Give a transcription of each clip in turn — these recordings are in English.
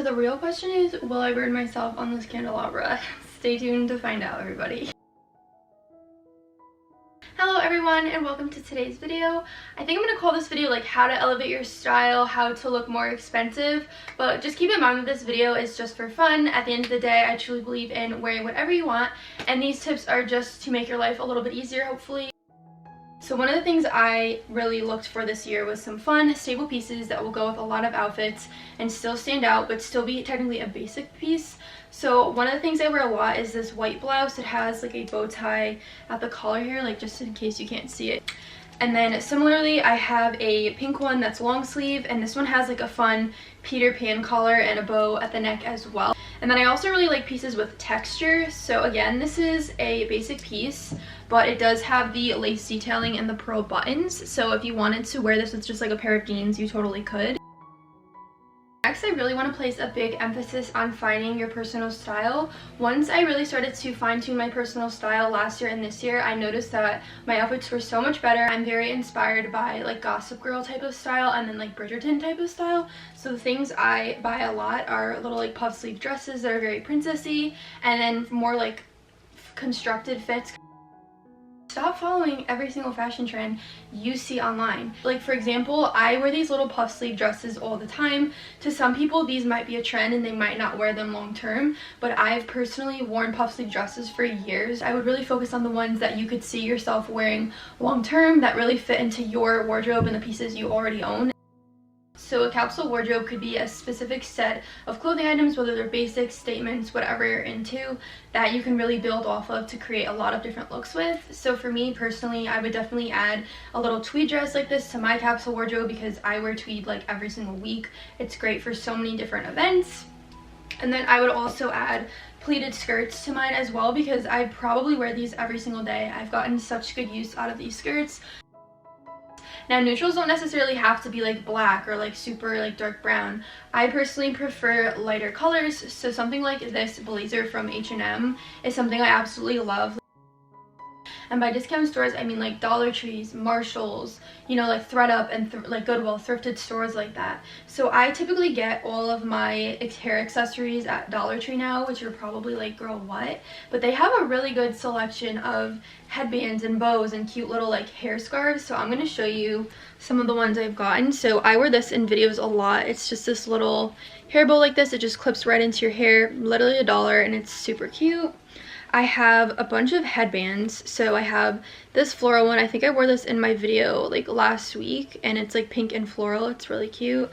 the real question is, will I burn myself on this candelabra? Stay tuned to find out, everybody. Hello everyone and welcome to today's video. I think I'm going to call this video like how to elevate your style, how to look more expensive, but just keep in mind that this video is just for fun. At the end of the day, I truly believe in wearing whatever you want, and these tips are just to make your life a little bit easier, hopefully. So one of the things I really looked for this year was some fun, stable pieces that will go with a lot of outfits and still stand out, but still be technically a basic piece. So one of the things I wear a lot is this white blouse. It has like a bow tie at the collar here, like just in case you can't see it. And then similarly, I have a pink one that's long sleeve, and this one has like a fun Peter Pan collar and a bow at the neck as well. And then I also really like pieces with texture. So again, this is a basic piece, but it does have the lace detailing and the pearl buttons. So if you wanted to wear this with just like a pair of jeans, you totally could. Next, I really want to place a big emphasis on finding your personal style. Once I really started to fine-tune my personal style last year and this year, I noticed that my outfits were so much better. I'm very inspired by like Gossip Girl type of style and then like Bridgerton type of style. So the things I buy a lot are little like puff sleeve dresses that are very princessy, and then more like constructed fits. Stop following every single fashion trend you see online. Like for example, I wear these little puff sleeve dresses all the time. To some people these might be a trend and they might not wear them long term, but I've personally worn puff sleeve dresses for years. I would really focus on the ones that you could see yourself wearing long term, that really fit into your wardrobe and the pieces you already own. So a capsule wardrobe could be a specific set of clothing items, whether they're basics, statements, whatever you're into, that you can really build off of to create a lot of different looks with. So for me personally, I would definitely add a little tweed dress like this to my capsule wardrobe because I wear tweed like every single week. It's great for so many different events. And then I would also add pleated skirts to mine as well because I probably wear these every single day. I've gotten such good use out of these skirts. Now neutrals don't necessarily have to be like black or like super like dark brown. I personally prefer lighter colors, so something like this blazer from H&M is something I absolutely love. And by discount stores, I mean like Dollar Trees, Marshalls, you know, like ThredUp and like Goodwill, thrifted stores like that. So I typically get all of my hair accessories at Dollar Tree now, which you're probably like, girl, what? But they have a really good selection of headbands and bows and cute little like hair scarves. So I'm going to show you some of the ones I've gotten. So I wear this in videos a lot. It's just this little hair bow like this. It just clips right into your hair, literally $1, and it's super cute. I have a bunch of headbands. So I have this floral one. I think I wore this in my video like last week, and it's like pink and floral. It's really cute.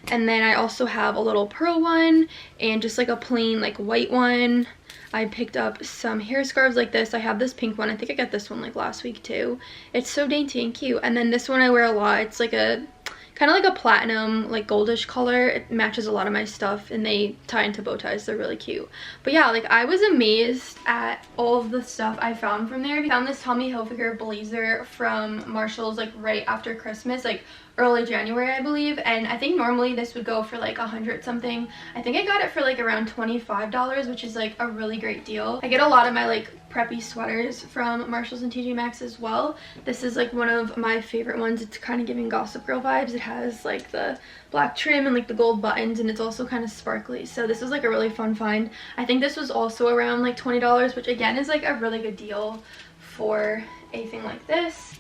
And then I also have a little pearl one and just like a plain like white one. I picked up some hair scarves like this. I have this pink one. I think I got this one like last week too. It's so dainty and cute. And then this one I wear a lot. It's like a kind of like a platinum, like goldish color. It matches a lot of my stuff, and they tie into bow ties. They're really cute. But yeah, like I was amazed at all of the stuff I found from there. I found this Tommy Hilfiger blazer from Marshalls like right after Christmas, like early January I believe, and I think normally this would go for like 100 something. I think I got it for like around $25, which is like a really great deal. I get a lot of my like preppy sweaters from Marshalls and TJ Maxx as well. This is like one of my favorite ones. It's kind of giving Gossip Girl vibes. It has like the black trim and like the gold buttons, and it's also kind of sparkly. So this is like a really fun find. I think this was also around like $20, which again is like a really good deal for a thing like this.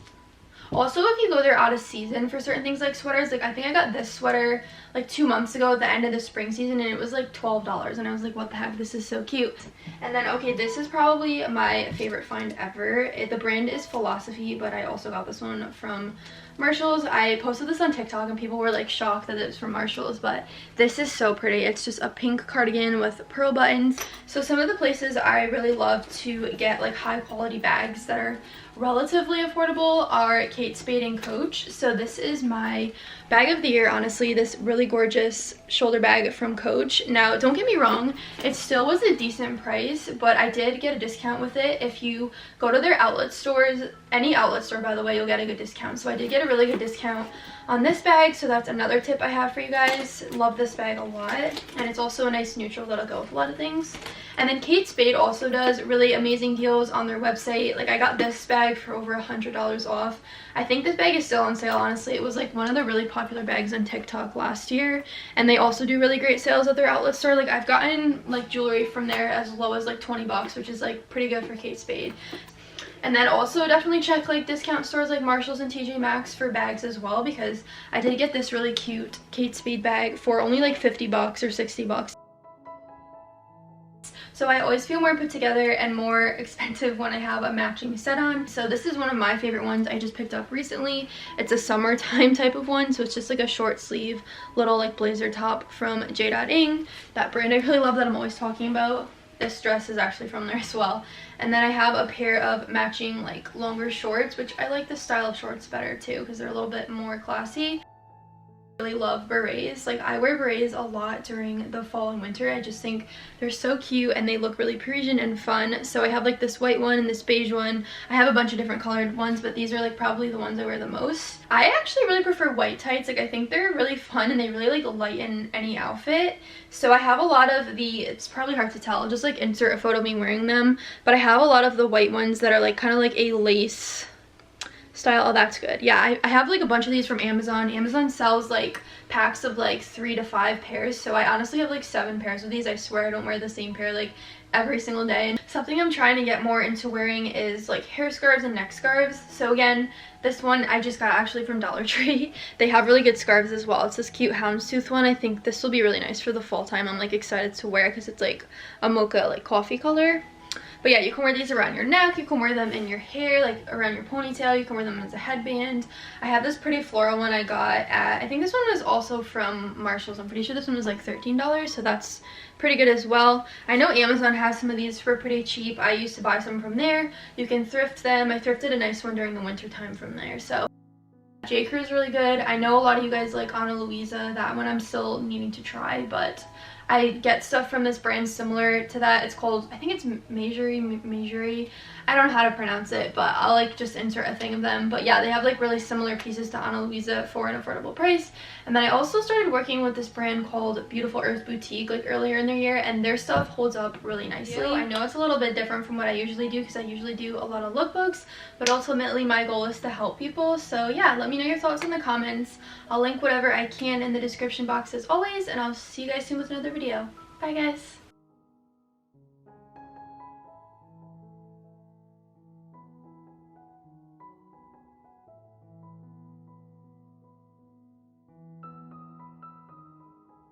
Also, if you go there out of season for certain things like sweaters, like I think I got this sweater like 2 months ago at the end of the spring season, and it was like $12, and I was like, what the heck, this is so cute. And then okay, this is probably my favorite find ever. The brand is Philosophy, but I also got this one from Marshalls. I posted this on TikTok and people were like shocked that it was from Marshalls, but this is so pretty. It's just a pink cardigan with pearl buttons. So some of the places I really love to get like high quality bags that are relatively affordable are Kate Spade and Coach. So this is my bag of the year, honestly. This really gorgeous shoulder bag from Coach. Now don't get me wrong, it still was a decent price, but I did get a discount with it. If you go to their outlet stores, any outlet store, by the way, you'll get a good discount. So I did get a really good discount on this bag, so that's another tip I have for you guys. Love this bag a lot, and it's also a nice neutral that'll go with a lot of things. And then Kate Spade also does really amazing deals on their website. Like, I got this bag for over $100 off. I think this bag is still on sale, honestly. It was like one of the really popular bags on TikTok last year, and they also do really great sales at their outlet store. Like, I've gotten like jewelry from there as low as like 20 bucks, which is like pretty good for Kate Spade. And then also definitely check like discount stores like Marshalls and TJ Maxx for bags as well, because I did get this really cute Kate Spade bag for only like 50 bucks or 60 bucks. So I always feel more put together and more expensive when I have a matching set on. So this is one of my favorite ones I just picked up recently. It's a summertime type of one, so it's just like a short sleeve little like blazer top from J.Ing. That brand I really love that I'm always talking about. This dress is actually from there as well. And then I have a pair of matching like longer shorts, which I like this style of shorts better too because they're a little bit more classy. I really love berets. Like, I wear berets a lot during the fall and winter. I just think they're so cute and they look really Parisian and fun. So I have like this white one and this beige one. I have a bunch of different colored ones, but these are like probably the ones I wear the most. I actually really prefer white tights. Like, I think they're really fun and they really like lighten any outfit. So I have a lot of the, it's probably hard to tell, I'll just like insert a photo of me wearing them, but I have a lot of the white ones that are like kind of like a lace style. Oh, that's good. Yeah, I have like a bunch of these from Amazon. Amazon sells like packs of like 3 to 5 pairs, so I honestly have like 7 pairs of these. I swear I don't wear the same pair like every single day. And something I'm trying to get more into wearing is like hair scarves and neck scarves. So again, this one I just got actually from Dollar Tree. They have really good scarves as well. It's this cute houndstooth one. I think this will be really nice for the fall time. I'm like excited to wear because it's like a mocha like coffee color. But yeah, you can wear these around your neck, you can wear them in your hair, like around your ponytail, you can wear them as a headband. I have this pretty floral one I got at, I think this one was also from Marshalls. I'm pretty sure this one was like $13, so that's pretty good as well. I know Amazon has some of these for pretty cheap. I used to buy some from there. You can thrift them. I thrifted a nice one during the winter time from there, so. J. Crew is really good. I know a lot of you guys like Ana Luisa. That one I'm still needing to try, but I get stuff from this brand similar to that. It's called, I think it's Majorie. I don't know how to pronounce it, but I'll like just insert a thing of them. But yeah, they have like really similar pieces to Ana Luisa for an affordable price. And then I also started working with this brand called Beautiful Earth Boutique like earlier in the year, and their stuff holds up really nicely. I know it's a little bit different from what I usually do because I usually do a lot of lookbooks, but ultimately my goal is to help people. So yeah, let me know your thoughts in the comments. I'll link whatever I can in the description box as always, and I'll see you guys soon with another video. Bye guys.